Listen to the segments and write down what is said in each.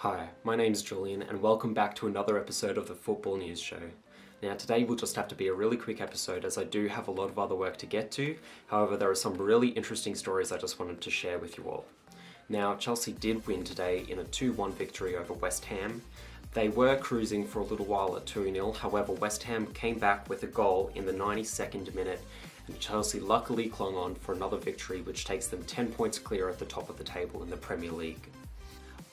Hi, my name's Julian and welcome back to another episode of the Football News Show. Now today will just have to be a really quick episode as I do have a lot of other work to get to, however there are some really interesting stories I just wanted to share with you all. Now Chelsea did win today in a 2-1 victory over West Ham. They were cruising for a little while at 2-0, however West Ham came back with a goal in the 92nd minute and Chelsea luckily clung on for another victory which takes them 10 points clear at the top of the table in the Premier League.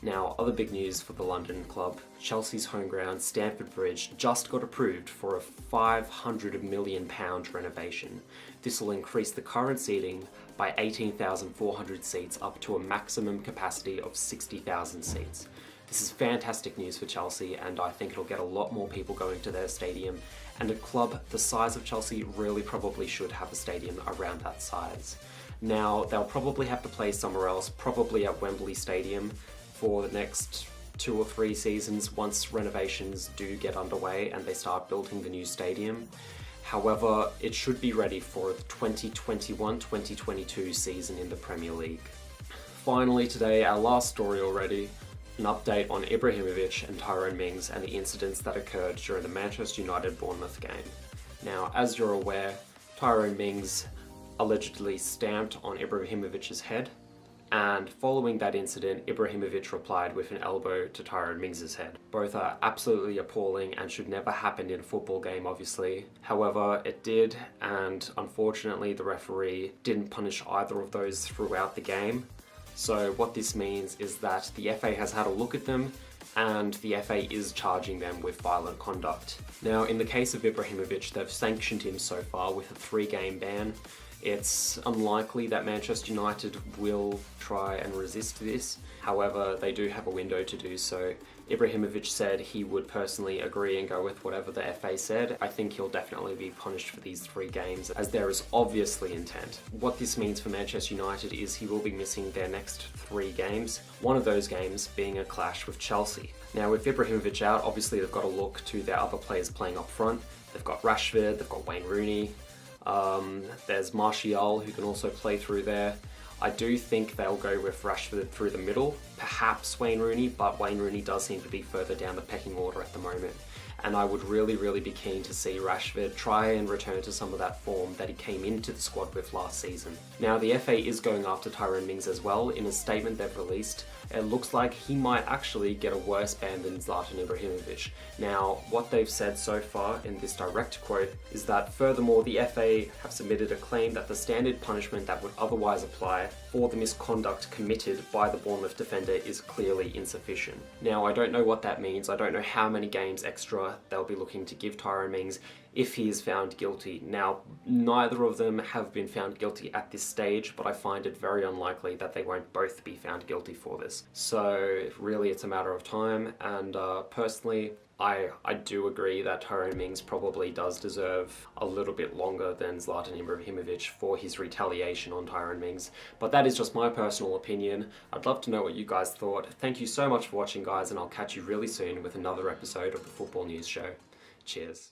Now, other big news for the London club, Chelsea's home ground, Stamford Bridge, just got approved for a £500 million renovation. This will increase the current seating by 18,400 seats up to a maximum capacity of 60,000 seats. This is fantastic news for Chelsea and I think it'll get a lot more people going to their stadium, and a club the size of Chelsea really probably should have a stadium around that size. Now, they'll probably have to play somewhere else, probably at Wembley Stadium, for the next 2 or 3 seasons once renovations do get underway and they start building the new stadium. However, it should be ready for the 2021-2022 season in the Premier League. Finally today, our last story already, an update on Ibrahimovic and Tyrone Mings and the incidents that occurred during the Manchester United-Bournemouth game. Now, as you're aware, Tyrone Mings allegedly stamped on Ibrahimovic's head, and following that incident, Ibrahimovic replied with an elbow to Tyrone Mings' head. Both are absolutely appalling and should never happen in a football game, obviously. However, it did, and unfortunately the referee didn't punish either of those throughout the game. So what this means is that the FA has had a look at them, and the FA is charging them with violent conduct. Now, in the case of Ibrahimovic, they've sanctioned him so far with a 3-game ban. It's unlikely that Manchester United will try and resist this. However, they do have a window to do so. Ibrahimovic said he would personally agree and go with whatever the FA said. I think he'll definitely be punished for these 3 games as there is obviously intent. What this means for Manchester United is he will be missing their next 3 games, one of those games being a clash with Chelsea. Now with Ibrahimovic out, obviously they've got to look to their other players playing up front. They've got Rashford, they've got Wayne Rooney, there's Martial who can also play through there. I do think they'll go with Rashford through the middle, perhaps Wayne Rooney, but Wayne Rooney does seem to be further down the pecking order at the moment. And I would really be keen to see Rashford try and return to some of that form that he came into the squad with last season. Now the FA is going after Tyrone Mings as well. In a statement they've released, it looks like he might actually get a worse ban than Zlatan Ibrahimovic. Now what they've said so far in this direct quote is that furthermore the FA have submitted a claim that the standard punishment that would otherwise apply for the misconduct committed by the Bournemouth defender is clearly insufficient. Now I don't know what that means, I don't know how many games extra they'll be looking to give Tyrone Mings if he is found guilty. Now, neither of them have been found guilty at this stage, but I find it very unlikely that they won't both be found guilty for this. So really it's a matter of time, and personally, I do agree that Tyrone Mings probably does deserve a little bit longer than Zlatan Ibrahimovic for his retaliation on Tyrone Mings, but that is just my personal opinion. I'd love to know what you guys thought. Thank you so much for watching, guys, and I'll catch you really soon with another episode of the Football News Show. Cheers.